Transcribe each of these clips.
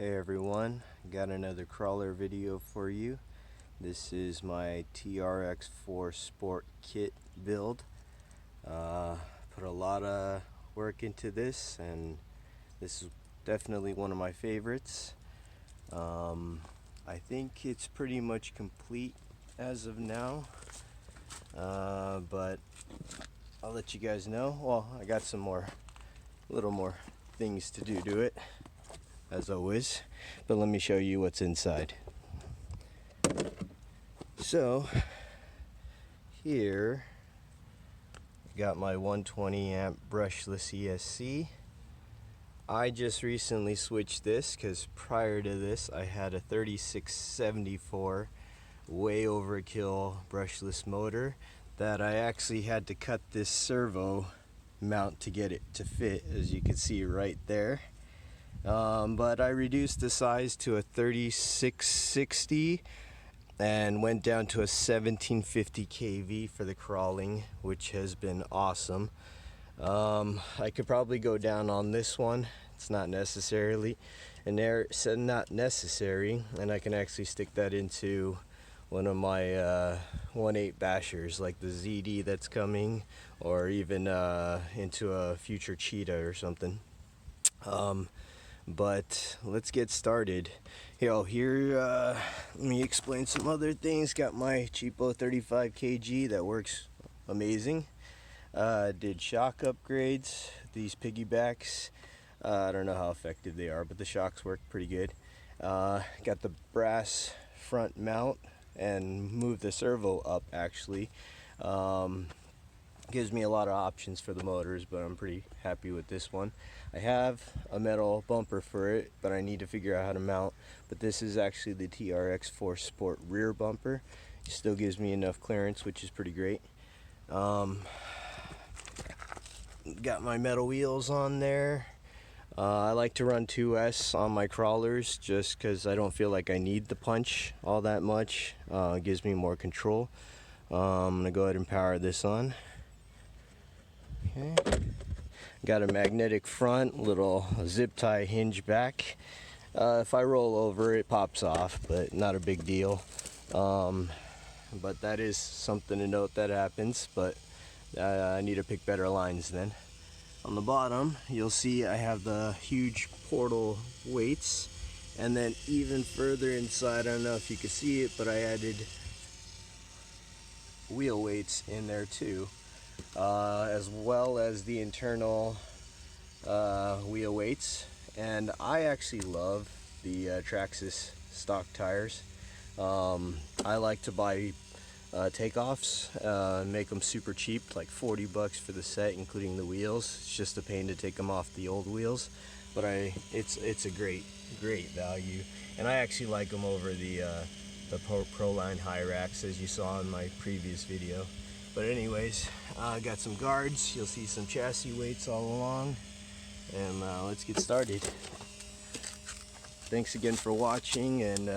Hey everyone, got another crawler video for you. This is my TRX4 Sport kit build. Put a lot of work into this, and this is definitely one of my favorites. I think it's pretty much complete as of now, but I'll let you guys know. Well, I got some little more things to do to it, as always, but let me show you what's inside. So here I got my 120 amp brushless ESC. I just recently switched this because prior to this I had a 3674 way overkill brushless motor that I actually had to cut this servo mount to get it to fit, as you can see right there. But I reduced the size to a 3660 and went down to a 1750 kV for the crawling, which has been awesome. I could probably go down on this one. It's not necessary, and I can actually stick that into one of my 1.8 bashers, like the ZD that's coming, or even into a future Cheetah or something. But let's get started. Here, let me explain some other things. Got my cheapo 35 kg that works amazing. Did shock upgrades. These piggybacks, I don't know how effective they are, but the shocks work pretty good. Got the brass front mount and moved the servo up, actually. Gives me a lot of options for the motors, but I'm pretty happy with this one. I have a metal bumper for it, but I need to figure out how to mount. But this is actually the TRX4 Sport rear bumper. It still gives me enough clearance, which is pretty great. Got my metal wheels on there. I like to run 2S on my crawlers just because I don't feel like I need the punch all that much. It gives me more control. I'm gonna go ahead and power this on. Okay. Got a magnetic front, little zip tie hinge back. If I roll over, it pops off, but not a big deal. But that is something to note that happens, but I need to pick better lines then. On the bottom, you'll see I have the huge portal weights, and then even further inside, I don't know if you can see it, but I added wheel weights in there too, as well as the internal wheel weights. And I actually love the Traxxas stock tires. I like to buy takeoffs, make them super cheap, like 40 bucks for the set, including the wheels. It's just a pain to take them off the old wheels, but it's a great value, and I actually like them over the Proline high racks, as you saw in my previous video. But anyways, got some guards. You'll see some chassis weights all along, and let's get started. Thanks again for watching, and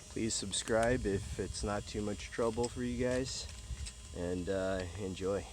please subscribe if it's not too much trouble for you guys, and enjoy.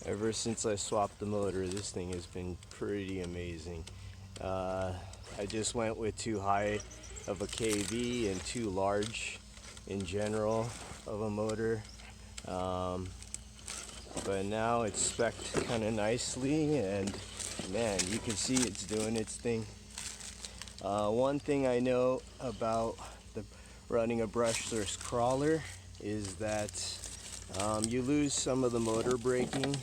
Ever since I swapped the motor, this thing has been pretty amazing. I just went with too high of a KV and too large in general of a motor, but now it's spec'd kind of nicely, and man, you can see it's doing its thing. One thing I know about running a brushless crawler is that you lose some of the motor braking,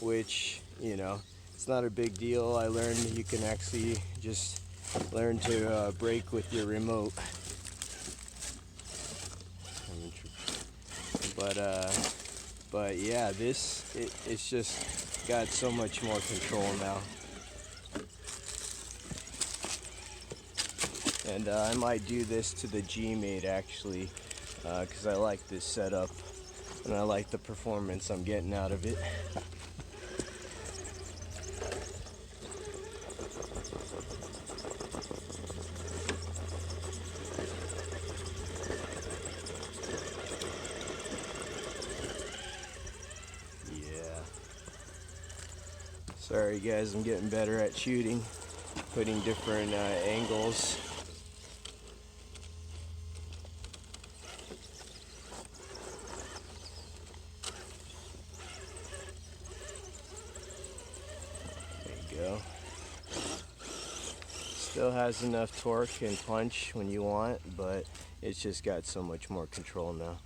which, you know, it's not a big deal. I learned you can actually just learn to brake with your remote. But yeah, it's just got so much more control now. And I might do this to the G-Mate actually, because I like this setup and I like the performance I'm getting out of it. Yeah. Sorry guys, I'm getting better at shooting, putting different angles. There you go. Still has enough torque and punch when you want, but it's just got so much more control now.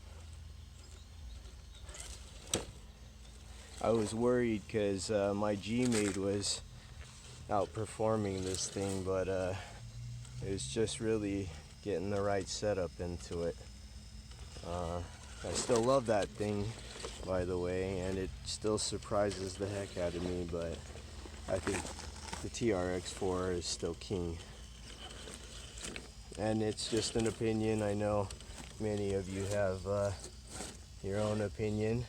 I was worried because my G-Mate was outperforming this thing, but it was just really getting the right setup into it. I still love that thing, by the way, and it still surprises the heck out of me, but I think the TRX4 is still king. And it's just an opinion. I know many of you have your own opinion.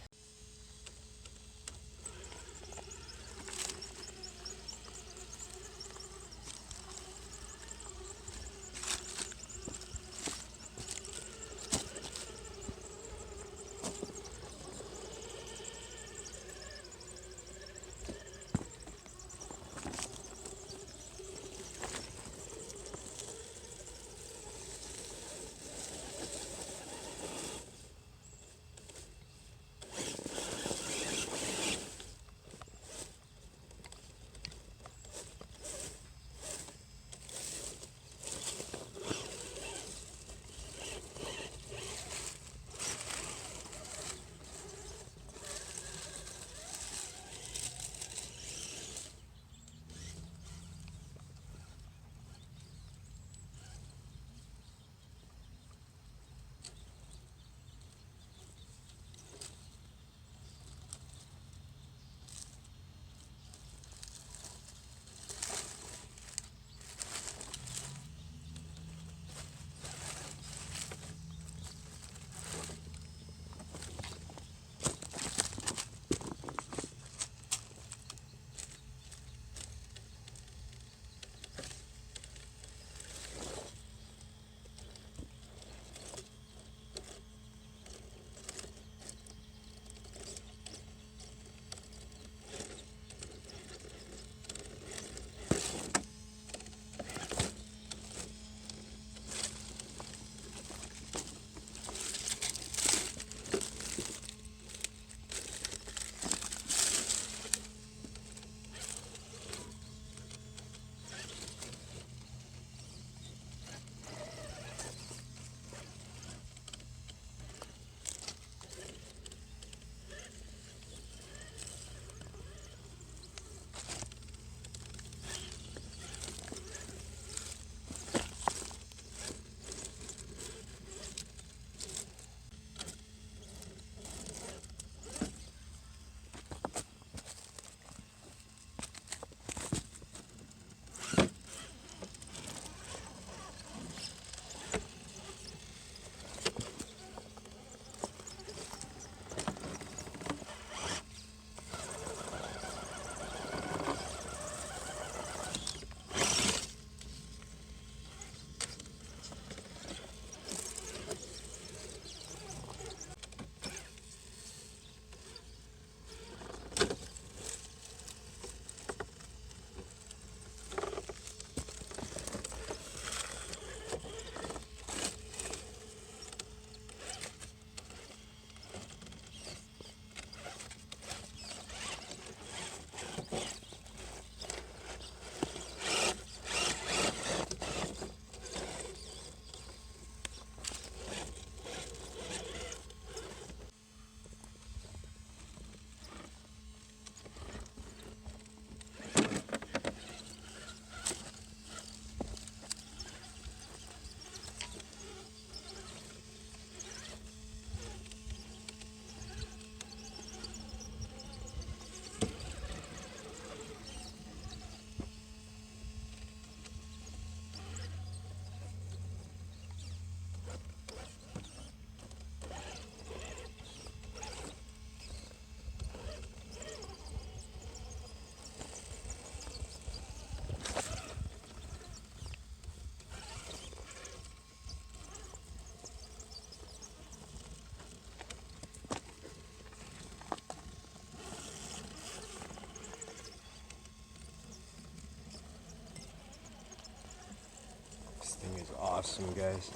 thing is awesome, guys.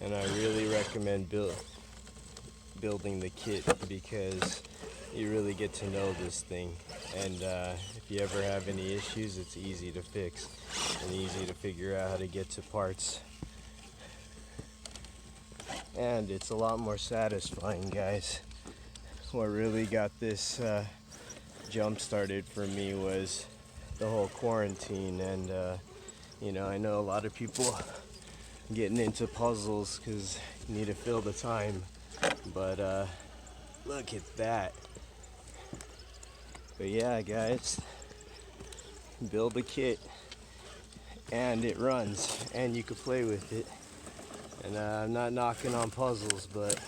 And I really recommend building the kit because you really get to know this thing. And if you ever have any issues, it's easy to fix and easy to figure out how to get to parts. And it's a lot more satisfying, guys. What really got this jump started for me was the whole quarantine. And you know, I know a lot of people getting into puzzles because you need to fill the time, but look at that. But yeah, guys, build a kit and it runs and you can play with it. And I'm not knocking on puzzles, but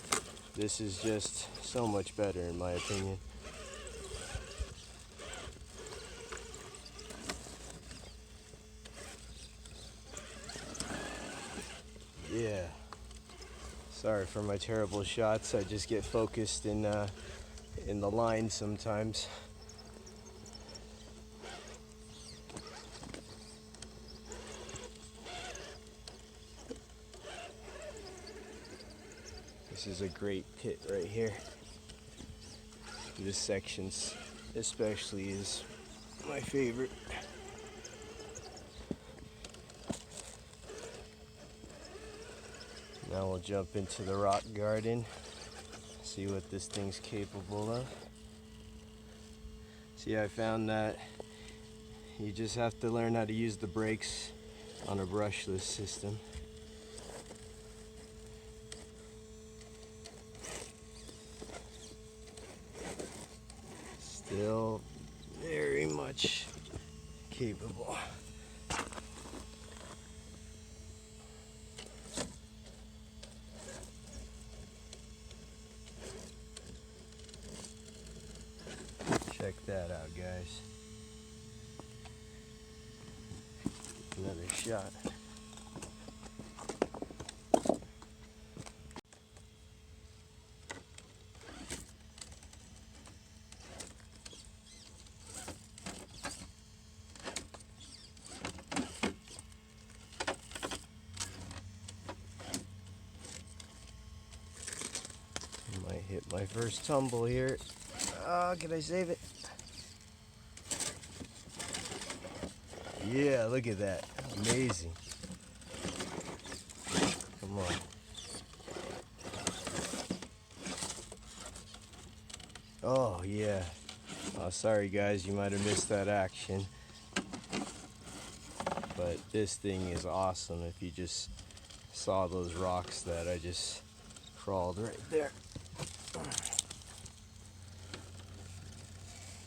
this is just so much better in my opinion. Yeah. Sorry for my terrible shots. I just get focused in the line sometimes. This is a great pit right here. This section especially is my favorite. Now we'll jump into the rock garden, see what this thing's capable of. See, I found that you just have to learn how to use the brakes on a brushless system. Still very much capable. Check that out, guys. Another shot. Might hit my first tumble here. Oh, can I save it? Yeah, look at that. Amazing. Come on. Oh, yeah. Oh, sorry, guys. You might have missed that action. But this thing is awesome if you just saw those rocks that I just crawled right there.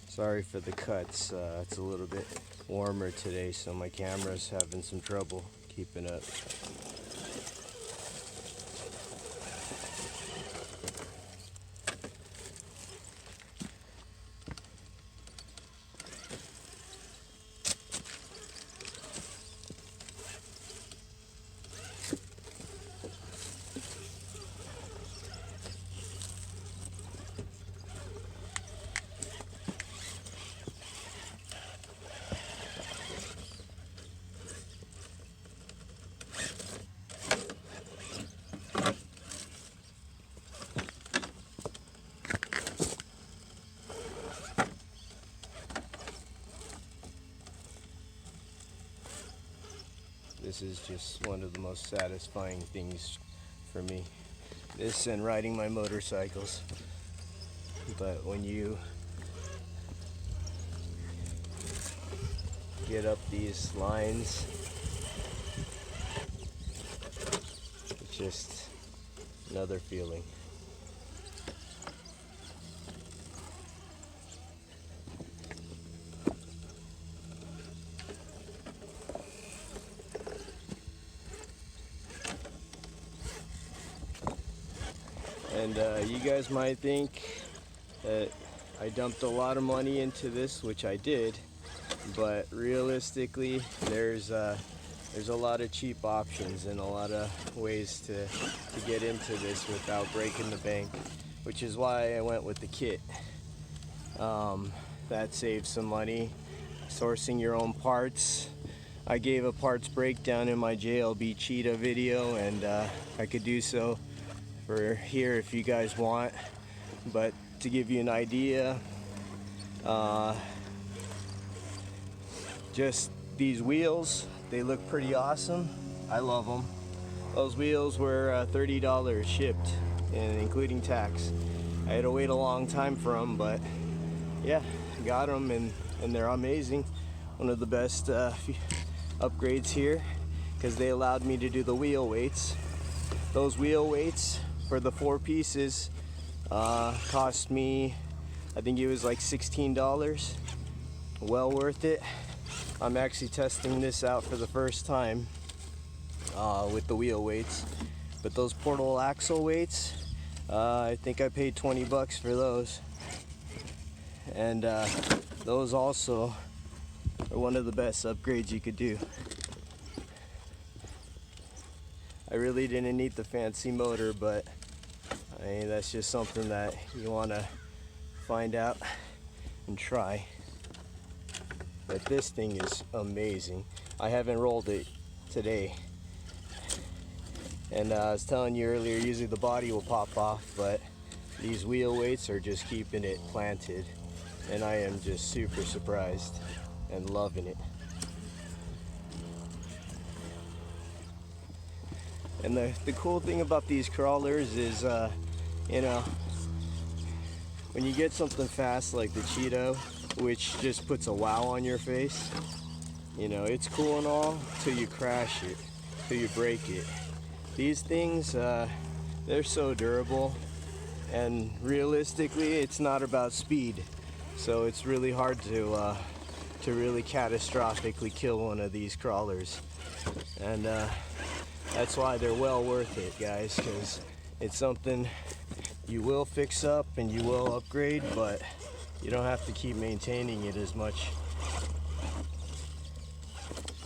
Sorry for the cuts. It's a little bit warmer today, so my camera's having some trouble keeping up. This is just one of the most satisfying things for me. This and riding my motorcycles. But when you get up these lines, it's just another feeling. And you guys might think that I dumped a lot of money into this, which I did, but realistically there's a lot of cheap options and a lot of ways to get into this without breaking the bank, which is why I went with the kit. that saves some money. Sourcing your own parts. I gave a parts breakdown in my JLB Cheetah video, and I could do so for here if you guys want. But to give you an idea, just these wheels, they look pretty awesome. I love them. Those wheels were $30 shipped, and including tax. I had to wait a long time for them, but yeah, got them, and they're amazing. One of the best upgrades here, because they allowed me to do the wheel weights. Those wheel weights for the 4 pieces cost me, I think it was like $16. Well worth it. I'm actually testing this out for the first time with the wheel weights. But those portable axle weights, I think I paid 20 bucks for those. And those also are one of the best upgrades you could do. I really didn't need the fancy motor, but I mean, that's just something that you want to find out and try. But this thing is amazing. I haven't rolled it today. And I was telling you earlier, usually the body will pop off, but these wheel weights are just keeping it planted. And I am just super surprised and loving it. And the cool thing about these crawlers is, you know, when you get something fast like the Cheetah, which just puts a wow on your face, you know, it's cool and all till you crash it, till you break it. These things, they're so durable, and realistically, it's not about speed. So it's really hard to really catastrophically kill one of these crawlers. And that's why they're well worth it, guys, because it's something you will fix up and you will upgrade, but you don't have to keep maintaining it as much.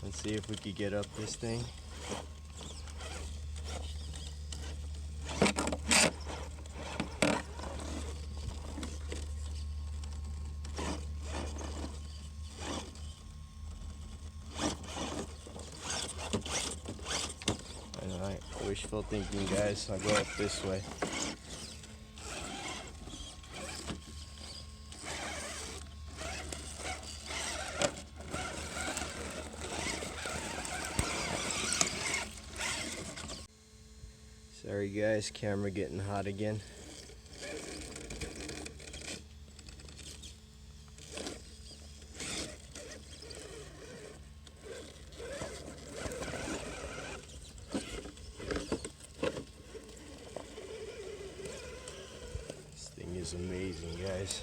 Let's see if we could get up this thing. Alright, wishful thinking, guys. I'll go up this way. Sorry guys, camera getting hot again. This thing is amazing, guys.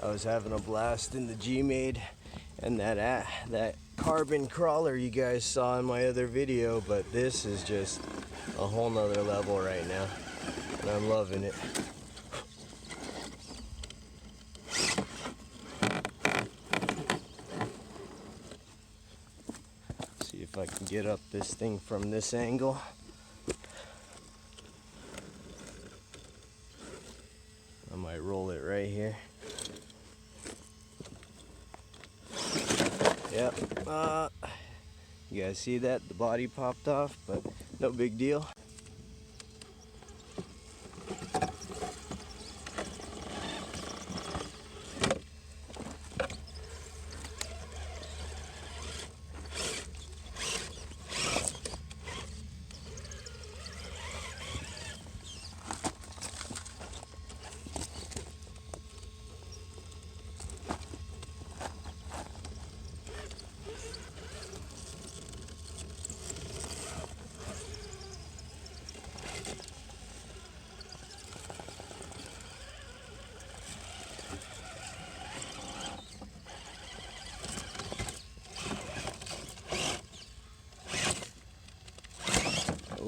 I was having a blast in the G-Made and that carbon crawler you guys saw in my other video, but this is just a whole nother level right now, and I'm loving it. See if I can get up this thing from this angle. I might roll it right here. Yep. You guys see that? The body popped off, but no big deal.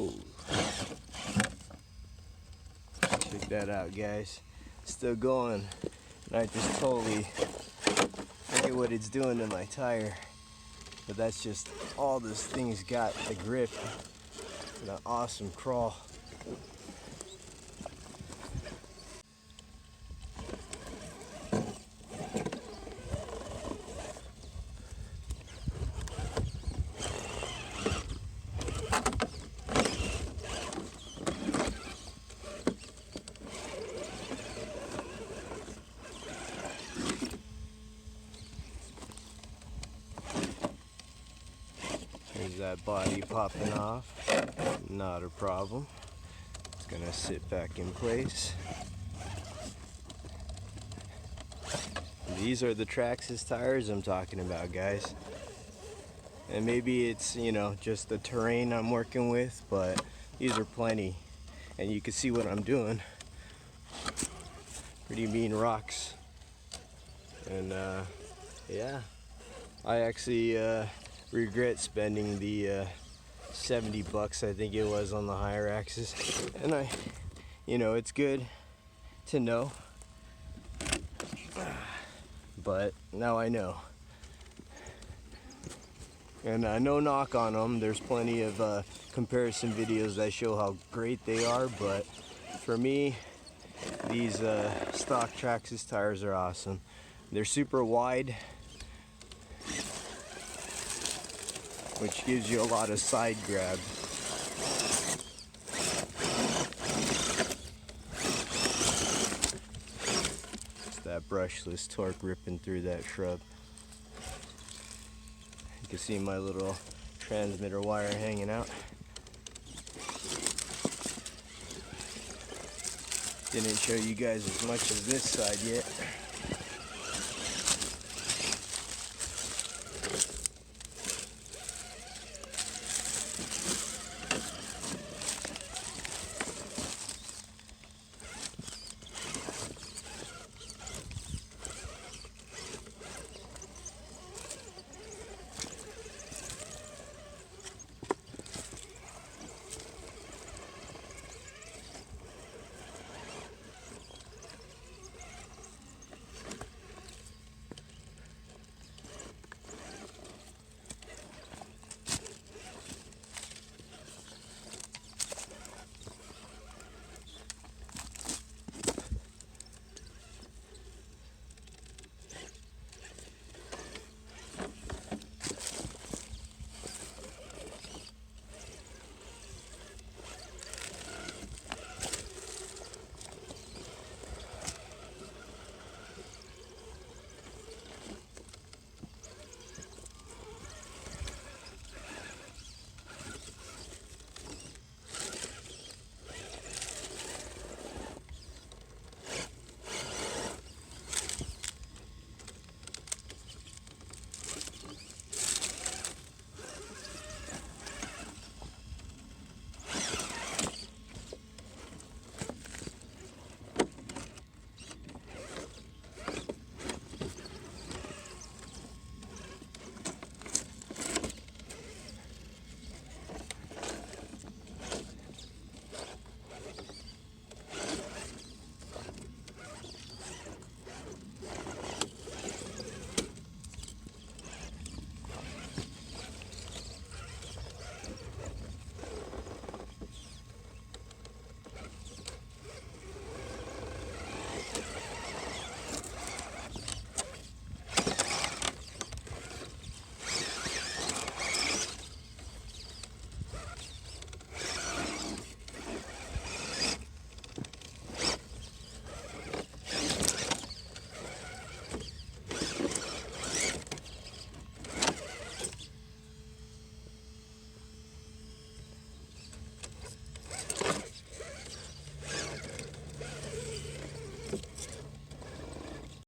Oh. Check that out, guys. Still going. And I just totally forget what it's doing to my tire. But that's just all this thing's got, the grip and an awesome crawl. Is that body popping off? Not a problem. It's gonna sit back in place. These are the Traxxas tires I'm talking about, guys. And maybe it's, you know, just the terrain I'm working with, but these are plenty. And you can see what I'm doing. Pretty mean rocks. And yeah, I actually regret spending the 70 bucks I think it was on the higher axis. And you know, it's good to know, but now I know. And no knock on them, there's plenty of comparison videos that show how great they are, but for me, these stock Traxxas tires are awesome. They're super wide, which gives you a lot of side grab. It's that brushless torque ripping through that shrub. You can see my little transmitter wire hanging out. Didn't show you guys as much of this side yet.